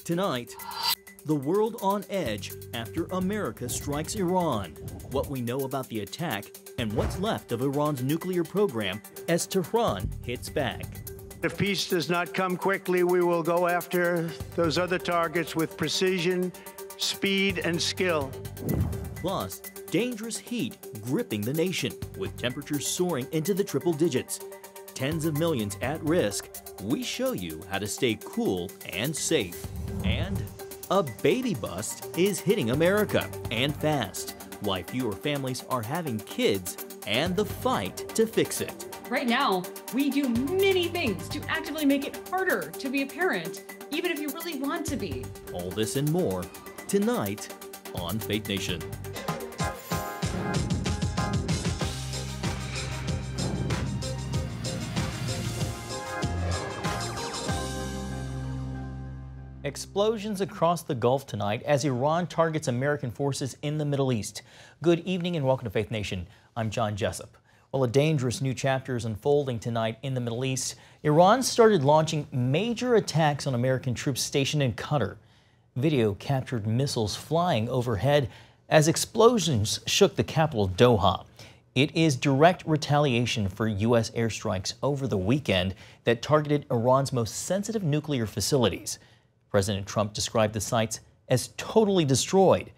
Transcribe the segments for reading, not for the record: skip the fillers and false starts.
Tonight, the world on edge after America strikes Iran. What we know about the attack and what's left of Iran's nuclear program as Tehran hits back. If peace does not come quickly, we will go after those other targets with precision, speed, and skill. Plus, dangerous heat gripping the nation with temperatures soaring into the triple digits. Tens of millions at risk. We show you how to stay cool and safe. And a baby bust is hitting America, and fast. Why fewer families are having kids and the fight to fix it. Right now, we do many things to actively make it harder to be a parent, even if you really want to be. All this and more tonight on Faith Nation. Explosions across the Gulf tonight as Iran targets American forces in the Middle East. Good evening and welcome to Faith Nation. I'm John Jessup. Well, a dangerous new chapter is unfolding tonight in the Middle East. Iran started launching major attacks on American troops stationed in Qatar. Video captured missiles flying overhead as explosions shook the capital Doha. It is direct retaliation for U.S. airstrikes over the weekend that targeted Iran's most sensitive nuclear facilities. President Trump described the sites as totally destroyed,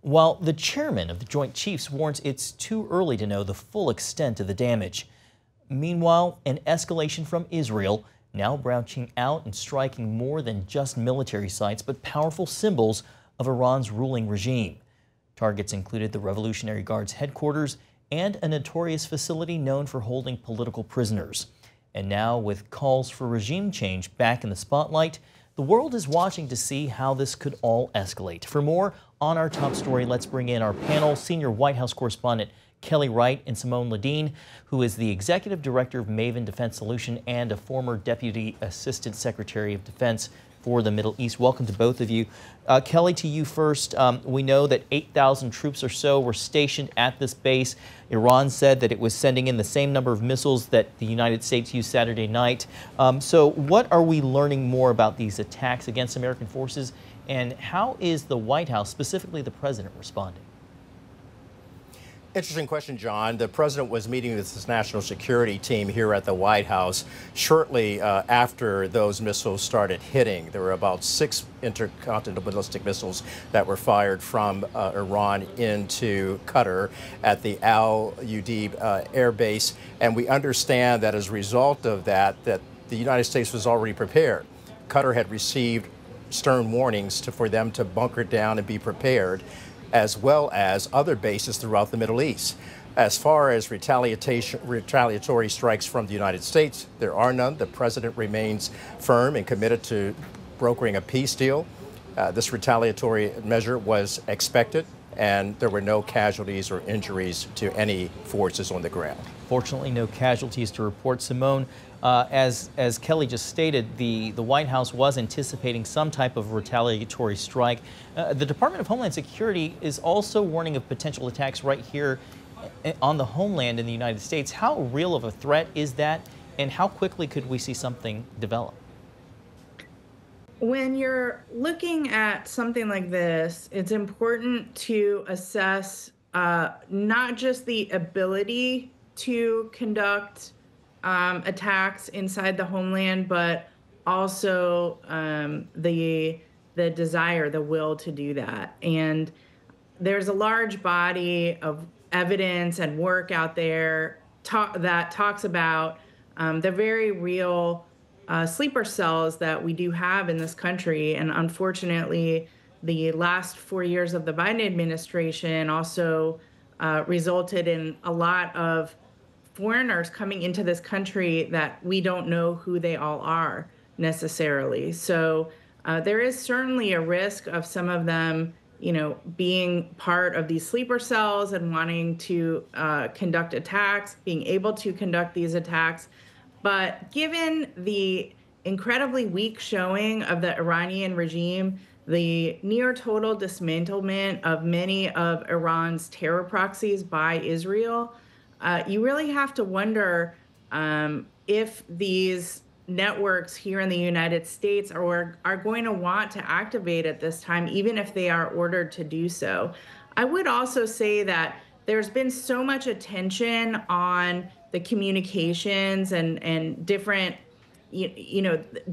while the chairman of the Joint Chiefs warns it's too early to know the full extent of the damage. Meanwhile, an escalation from Israel, now branching out and striking more than just military sites, but powerful symbols of Iran's ruling regime. Targets included the Revolutionary Guard's headquarters and a notorious facility known for holding political prisoners. And now, with calls for regime change back in the spotlight, the world is watching to see how this could all escalate. For more on our top story, let's bring in our panel, senior White House correspondent Kelly Wright and Simone Ledine, who is the executive director of Maven Defense Solution and a former deputy assistant secretary of defense for the Middle East. Welcome to both of you. Kelly, to you first. We know that 8,000 troops or so were stationed at this base. Iran said that it was sending in the same number of missiles that the United States used Saturday night. So what are we learning more about these attacks against American forces, and how is the White House, specifically the president, responding? Interesting question, John. The president was meeting with his national security team here at the White House shortly after those missiles started hitting. There were about 6 intercontinental ballistic missiles that were fired from Iran into Qatar at the Al Udeid air base. And we understand that as a result of that, that the United States was already prepared. Qatar had received stern warnings for them to bunker down and be prepared, as well as other bases throughout the Middle East. As far as retaliatory strikes from the United States, there are none. The president remains firm and committed to brokering a peace deal. This retaliatory measure was expected, and there were no casualties or injuries to any forces on the ground. Fortunately, no casualties to report. Simone, as Kelly just stated, the White House was anticipating some type of retaliatory strike. The Department of Homeland Security is also warning of potential attacks right here on the homeland in the United States. How real of a threat is that, and how quickly could we see something develop? When you're looking at something like this, it's important to assess not just the ability to conduct attacks inside the homeland, but also the desire, the will to do that. And there's a large body of evidence and work out there that talks about the very real sleeper cells that we do have in this country. And unfortunately, the last 4 years of the Biden administration also resulted in a lot of foreigners coming into this country that we don't know who they all are necessarily. So there is certainly a risk of some of them, being part of these sleeper cells and wanting to conduct attacks, being able to conduct these attacks. But given the incredibly weak showing of the Iranian regime, the near total dismantlement of many of Iran's terror proxies by Israel, you really have to wonder if these networks here in the United States are going to want to activate at this time, even if they are ordered to do so. I would also say that there's been so much attention on the communications and different,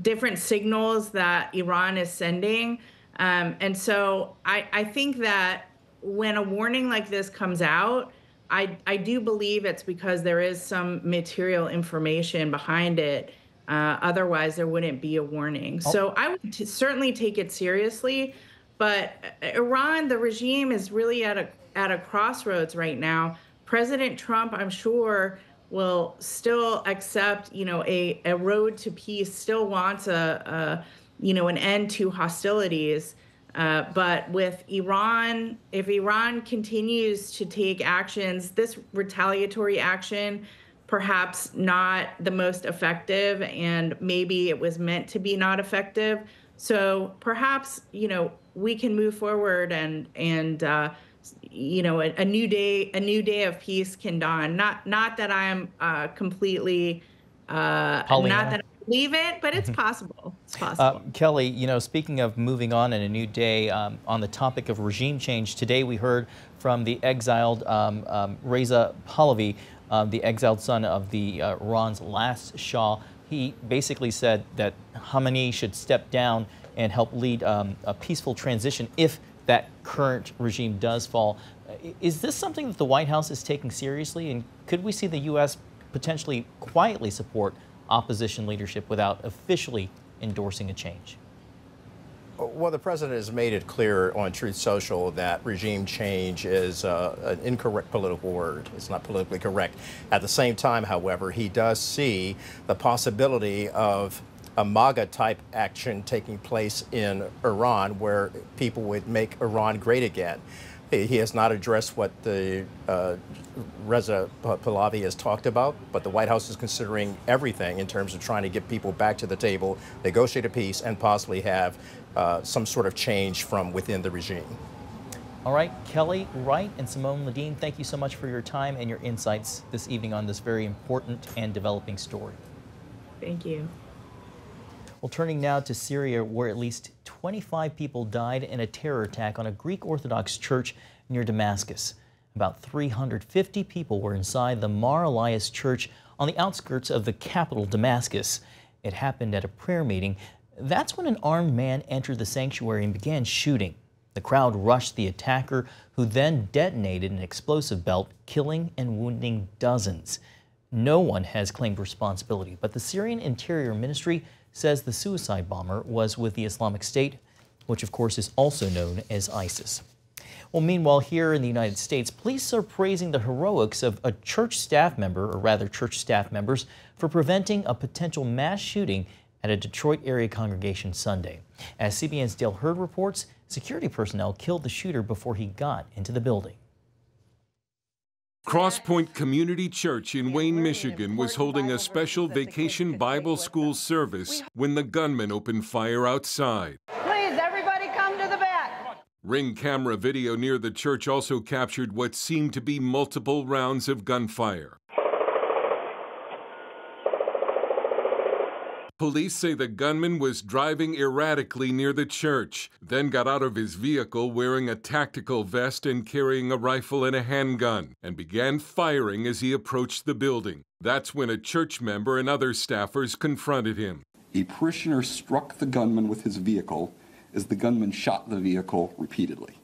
different signals that Iran is sending. And so I think that when a warning like this comes out, I do believe it's because there is some material information behind it. Otherwise, there wouldn't be a warning. So I would certainly take it seriously. But Iran, the regime, is really at a crossroads right now. President Trump, I'm sure, will still accept, a road to peace. Still wants an end to hostilities. But with Iran, if Iran continues to take actions, this retaliatory action, perhaps not the most effective, and maybe it was meant to be not effective. So perhaps, we can move forward and a new day of peace can dawn. Not that I'm completely, not that I believe it, but it's possible. It's possible. Kelly, speaking of moving on in a new day, on the topic of regime change, today we heard from the exiled Reza Pahlavi, the exiled son of the Iran's last Shah. He basically said that Khamenei should step down and help lead a peaceful transition if that current regime does fall. Is this something that the White House is taking seriously? And could we see the U.S. potentially quietly support opposition leadership without officially endorsing a change? Well, the president has made it clear on Truth Social that regime change is an incorrect political word. It's not politically correct. At the same time, however, he does see the possibility of a MAGA-type action taking place in Iran where people would make Iran great again. He has not addressed what the Reza Pahlavi has talked about, but the White House is considering everything in terms of trying to get people back to the table, negotiate a peace, and possibly have some sort of change from within the regime. All right, Kelly, Wright, and Simone, Ledine, thank you so much for your time and your insights this evening on this very important and developing story. Thank you. Well, turning now to Syria, where at least 25 people died in a terror attack on a Greek Orthodox church near Damascus. About 350 people were inside the Mar Elias church on the outskirts of the capital, Damascus. It happened at a prayer meeting. That's when an armed man entered the sanctuary and began shooting. The crowd rushed the attacker, who then detonated an explosive belt, killing and wounding dozens. No one has claimed responsibility, but the Syrian Interior Ministry says the suicide bomber was with the Islamic State, which of course is also known as ISIS. Well, meanwhile, here in the United States, police are praising the heroics of a church staff member, or rather church staff members, for preventing a potential mass shooting at a Detroit area congregation Sunday. As CBN's Dale Hurd reports, security personnel killed the shooter before he got into the building. Crosspoint Community Church in Wayne, Michigan was holding a special vacation Bible school service when the gunman opened fire outside. Please, everybody come to the back. Ring camera video near the church also captured what seemed to be multiple rounds of gunfire. Police say the gunman was driving erratically near the church, then got out of his vehicle wearing a tactical vest and carrying a rifle and a handgun, and began firing as he approached the building. That's when a church member and other staffers confronted him. A parishioner struck the gunman with his vehicle as the gunman shot the vehicle repeatedly.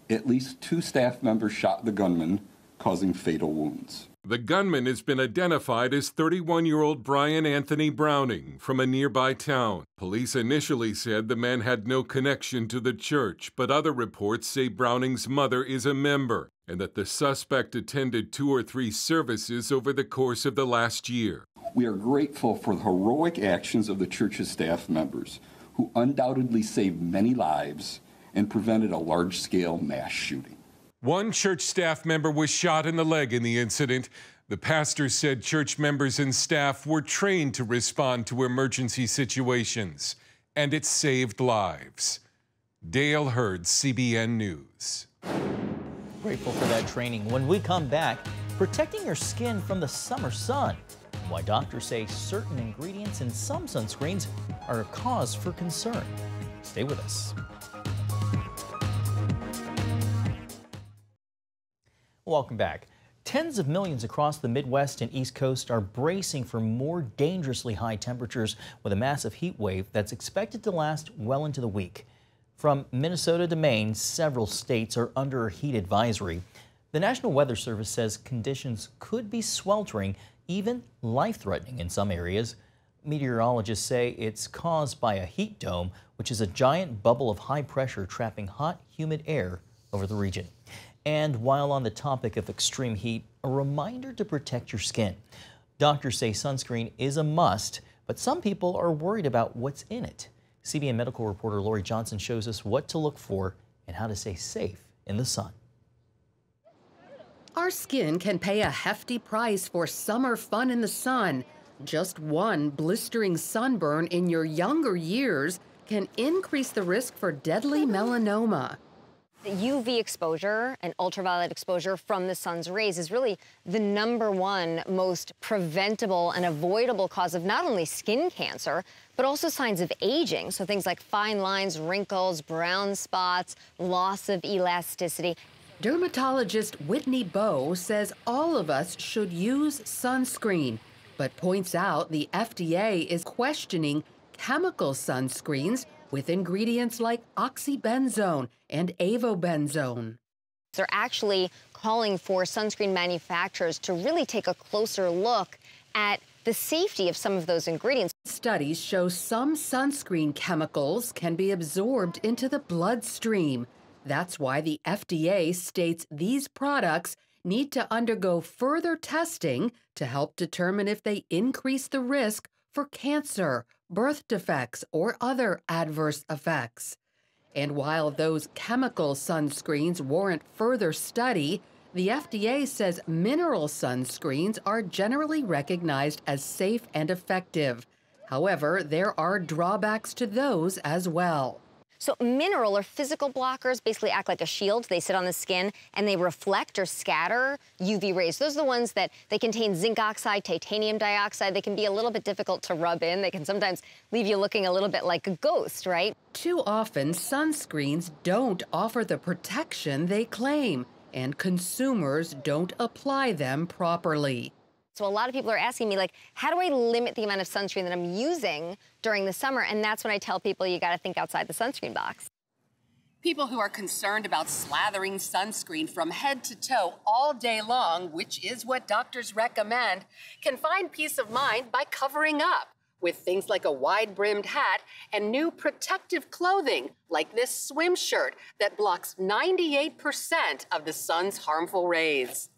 At least 2 staff members shot the gunman, causing fatal wounds. The gunman has been identified as 31-year-old Brian Anthony Browning from a nearby town. Police initially said the man had no connection to the church, but other reports say Browning's mother is a member and that the suspect attended 2 or 3 services over the course of the last year. We are grateful for the heroic actions of the church's staff members, who undoubtedly saved many lives and prevented a large-scale mass shooting. One church staff member was shot in the leg in the incident. The pastor said church members and staff were trained to respond to emergency situations, and it saved lives. Dale Hurd, CBN News. Grateful for that training. When we come back, protecting your skin from the summer sun. and why doctors say certain ingredients in some sunscreens are a cause for concern. Stay with us. Welcome back. Tens of millions across the Midwest and East Coast are bracing for more dangerously high temperatures with a massive heat wave that's expected to last well into the week. From Minnesota to Maine, several states are under a heat advisory. The National Weather Service says conditions could be sweltering, even life-threatening in some areas. Meteorologists say it's caused by a heat dome, which is a giant bubble of high pressure trapping hot, humid air over the region. And while on the topic of extreme heat, a reminder to protect your skin. Doctors say sunscreen is a must, but some people are worried about what's in it. CBN medical reporter Lori Johnson shows us what to look for and how to stay safe in the sun. Our skin can pay a hefty price for summer fun in the sun. Just one blistering sunburn in your younger years can increase the risk for deadly melanoma. The UV exposure and ultraviolet exposure from the sun's rays is really the #1 most preventable and avoidable cause of not only skin cancer, but also signs of aging. So things like fine lines, wrinkles, brown spots, loss of elasticity. Dermatologist Whitney Bowe says all of us should use sunscreen, but points out the FDA is questioning chemical sunscreens with ingredients like oxybenzone and avobenzone. They're actually calling for sunscreen manufacturers to really take a closer look at the safety of some of those ingredients. Studies show some sunscreen chemicals can be absorbed into the bloodstream. That's why the FDA states these products need to undergo further testing to help determine if they increase the risk for cancer, birth defects, or other adverse effects. And while those chemical sunscreens warrant further study, the FDA says mineral sunscreens are generally recognized as safe and effective. However, there are drawbacks to those as well. So mineral or physical blockers basically act like a shield. They sit on the skin and they reflect or scatter UV rays. Those are the ones that they contain zinc oxide, titanium dioxide. They can be a little bit difficult to rub in. They can sometimes leave you looking a little bit like a ghost, right? Too often, sunscreens don't offer the protection they claim, and consumers don't apply them properly. So a lot of people are asking me, like, how do I limit the amount of sunscreen that I'm using during the summer? And that's when I tell people you got to think outside the sunscreen box. People who are concerned about slathering sunscreen from head to toe all day long, which is what doctors recommend, can find peace of mind by covering up with things like a wide-brimmed hat and new protective clothing like this swim shirt that blocks 98% of the sun's harmful rays.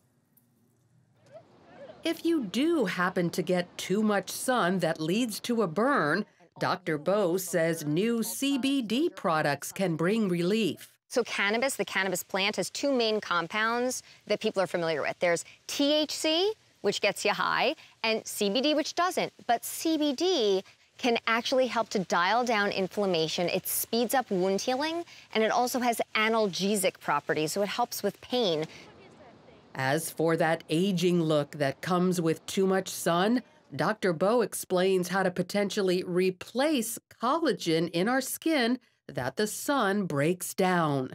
If you do happen to get too much sun that leads to a burn, Dr. Bowe says new CBD products can bring relief. So cannabis, the cannabis plant, has two main compounds that people are familiar with. There's THC, which gets you high, and CBD, which doesn't. But CBD can actually help to dial down inflammation. It speeds up wound healing, and it also has analgesic properties, so it helps with pain. As for that aging look that comes with too much sun, Dr. Bowe explains how to potentially replace collagen in our skin that the sun breaks down.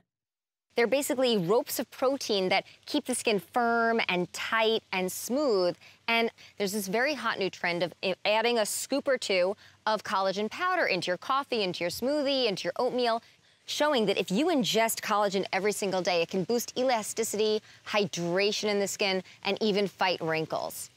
They're basically ropes of protein that keep the skin firm and tight and smooth. And there's this very hot new trend of adding a scoop or two of collagen powder into your coffee, into your smoothie, into your oatmeal, showing that if you ingest collagen every single day, it can boost elasticity, hydration in the skin, and even fight wrinkles.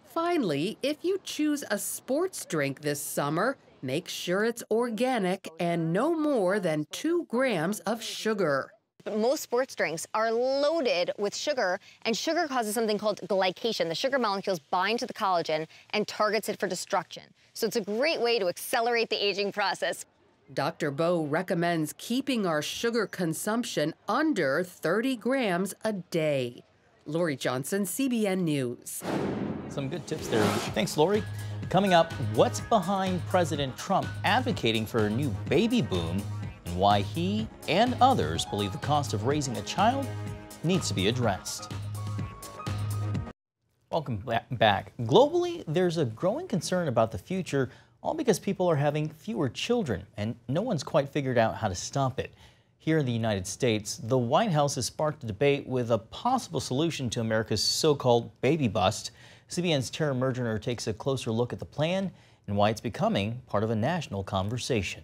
Finally, if you choose a sports drink this summer, make sure it's organic and no more than 2 grams of sugar. Most sports drinks are loaded with sugar, and sugar causes something called glycation. The sugar molecules bind to the collagen and targets it for destruction. So it's a great way to accelerate the aging process. Dr. Bowe recommends keeping our sugar consumption under 30 grams a day. Lori Johnson, CBN News. Some good tips there. Thanks, Lori. Coming up, what's behind President Trump advocating for a new baby boom and why he and others believe the cost of raising a child needs to be addressed. Welcome back. Globally, there's a growing concern about the future, all because people are having fewer children, and no one's quite figured out how to stop it. Here in the United States, the White House has sparked a debate with a possible solution to America's so-called baby bust. CBN's Tara Mergener takes a closer look at the plan and why it's becoming part of a national conversation.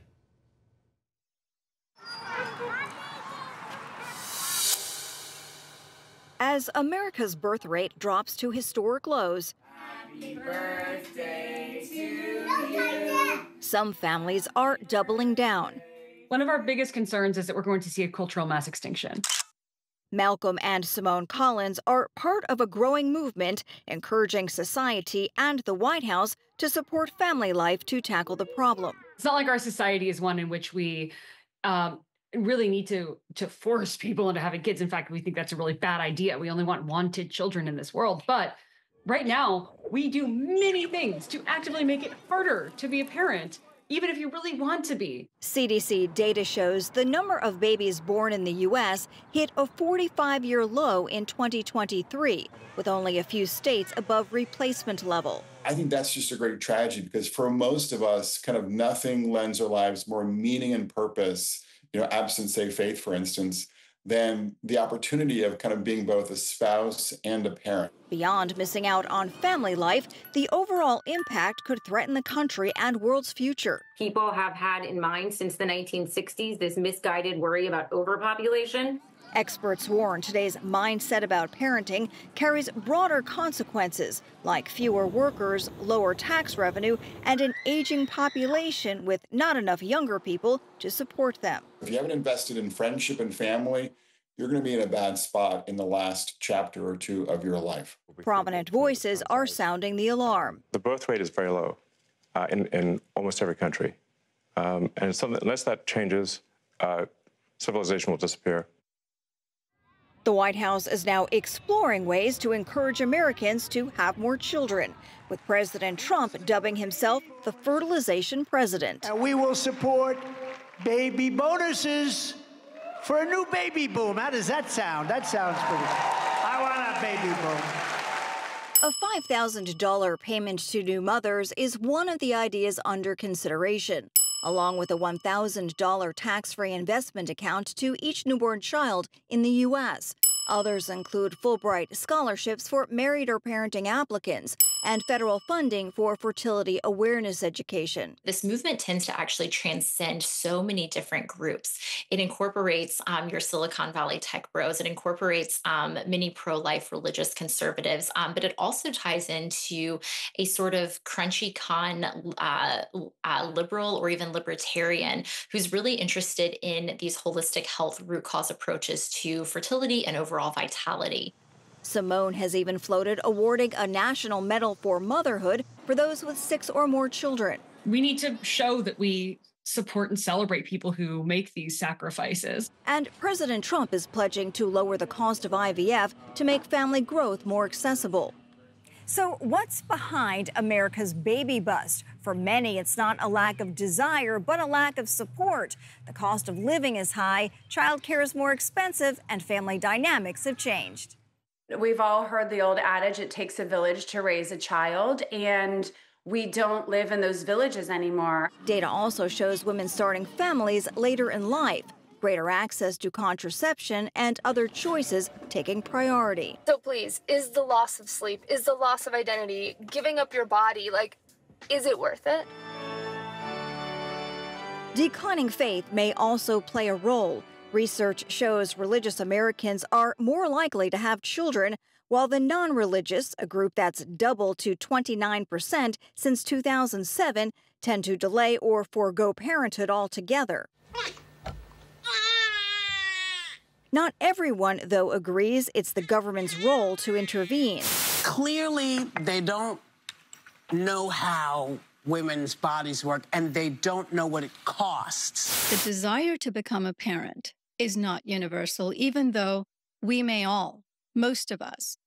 As America's birth rate drops to historic lows, Happy birthday to you. Some families are doubling down. One of our biggest concerns is that we're going to see a cultural mass extinction. Malcolm and Simone Collins are part of a growing movement encouraging society and the White House to support family life to tackle the problem. It's not like our society is one in which we really need to force people into having kids. In fact, we think that's a really bad idea. We only want wanted children in this world. But right now, we do many things to actively make it harder to be a parent, even if you really want to be. CDC data shows the number of babies born in the U.S. hit a 45-year low in 2023, with only a few states above replacement level. I think that's just a great tragedy because for most of us, kind of nothing lends our lives more meaning and purpose, absent, say, faith, for instance, than the opportunity of kind of being both a spouse and a parent. Beyond missing out on family life, the overall impact could threaten the country and world's future. People have had in mind since the 1960s this misguided worry about overpopulation. Experts warn today's mindset about parenting carries broader consequences, like fewer workers, lower tax revenue, and an aging population with not enough younger people to support them. If you haven't invested in friendship and family, you're going to be in a bad spot in the last chapter or two of your life. Prominent voices are sounding the alarm. The birth rate is very low in almost every country. And so unless that changes, civilization will disappear. The White House is now exploring ways to encourage Americans to have more children, with President Trump dubbing himself the fertilization president. And we will support baby bonuses for a new baby boom. How does that sound? That sounds pretty. I want a baby boom. A $5,000 payment to new mothers is one of the ideas under consideration, along with a $1,000 tax-free investment account to each newborn child in the U.S. Others include Fulbright scholarships for married or parenting applicants and federal funding for fertility awareness education. This movement tends to actually transcend so many different groups. It incorporates your Silicon Valley tech bros. It incorporates many pro-life religious conservatives, but it also ties into a sort of crunchy con liberal or even libertarian who's really interested in these holistic health root cause approaches to fertility and overall vitality. Simone has even floated awarding a national medal for motherhood for those with 6 or more children. We need to show that we support and celebrate people who make these sacrifices. And President Trump is pledging to lower the cost of IVF to make family growth more accessible. So what's behind America's baby bust? For many, it's not a lack of desire, but a lack of support. The cost of living is high, childcare is more expensive, and family dynamics have changed. We've all heard the old adage, it takes a village to raise a child, and we don't live in those villages anymore. Data also shows women starting families later in life, greater access to contraception, and other choices taking priority. So please, is the loss of sleep, is the loss of identity, giving up your body, is it worth it? Declining faith may also play a role. Research shows religious Americans are more likely to have children, while the non-religious, a group that's doubled to 29% since 2007, tend to delay or forego parenthood altogether. Not everyone, though, agrees it's the government's role to intervene. Clearly, they don't know how women's bodies work, and they don't know what it costs. The desire to become a parent is not universal, even though we may all, most of us,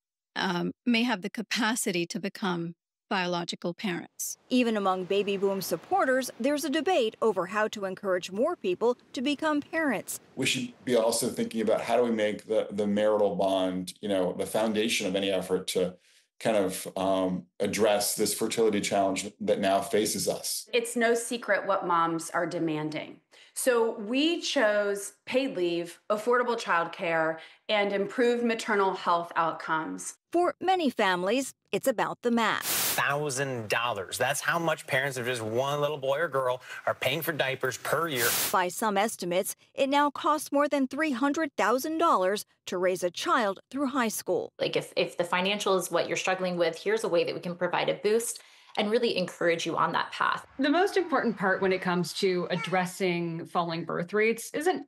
may have the capacity to become biological parents. Even among baby boom supporters, there's a debate over how to encourage more people to become parents. We should be also thinking about how do we make the marital bond, the foundation of any effort to kind of address this fertility challenge that now faces us. It's no secret what moms are demanding. So we chose paid leave, affordable childcare, and improved maternal health outcomes. For many families, it's about the math. $1,000. That's how much parents of just one little boy or girl are paying for diapers per year. By some estimates, it now costs more than $300,000 to raise a child through high school. Like if the financial is what you're struggling with, here's a way that we can provide a boost and really encourage you on that path. The most important part when it comes to addressing falling birth rates isn't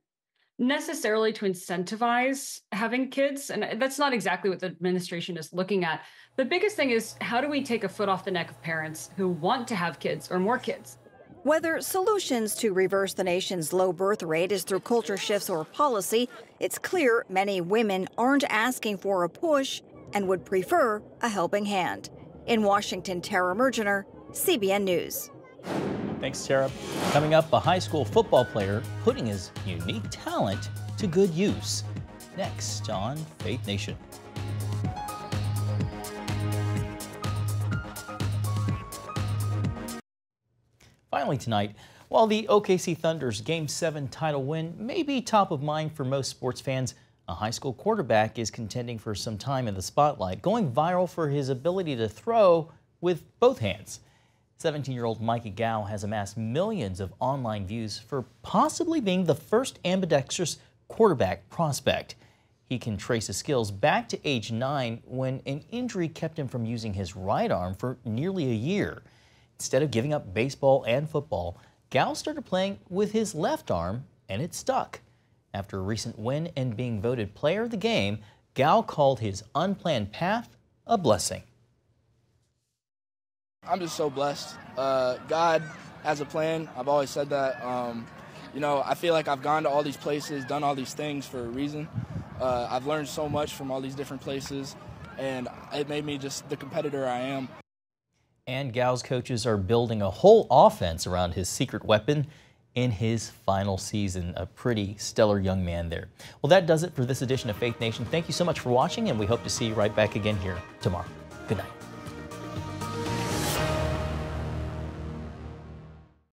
necessarily to incentivize having kids, and that's not exactly what the administration is looking at. The biggest thing is, how do we take a foot off the neck of parents who want to have kids or more kids? Whether solutions to reverse the nation's low birth rate is through culture shifts or policy, it's clear many women aren't asking for a push and would prefer a helping hand. In Washington, Tara Mergener, CBN News. Thanks, Tara. Coming up, a high school football player putting his unique talent to good use. Next on Faith Nation. Finally tonight, while the OKC Thunder's Game 7 title win may be top of mind for most sports fans, a high school quarterback is contending for some time in the spotlight, going viral for his ability to throw with both hands. 17-year-old Mikey Ga has amassed millions of online views for possibly being the first ambidextrous quarterback prospect. He can trace his skills back to age 9 when an injury kept him from using his right arm for nearly a year. Instead of giving up baseball and football, Ga started playing with his left arm, and it stuck. After a recent win and being voted player of the game, Ga called his unplanned path a blessing. I'm just so blessed. God has a plan. I've always said that. You know, I feel like I've gone to all these places, done all these things for a reason. I've learned so much from all these different places, and it made me just the competitor I am. And Ga's coaches are building a whole offense around his secret weapon in his final season. A pretty stellar young man there. Well, that does it for this edition of Faith Nation. Thank you so much for watching, and we hope to see you right back again here tomorrow. Good night.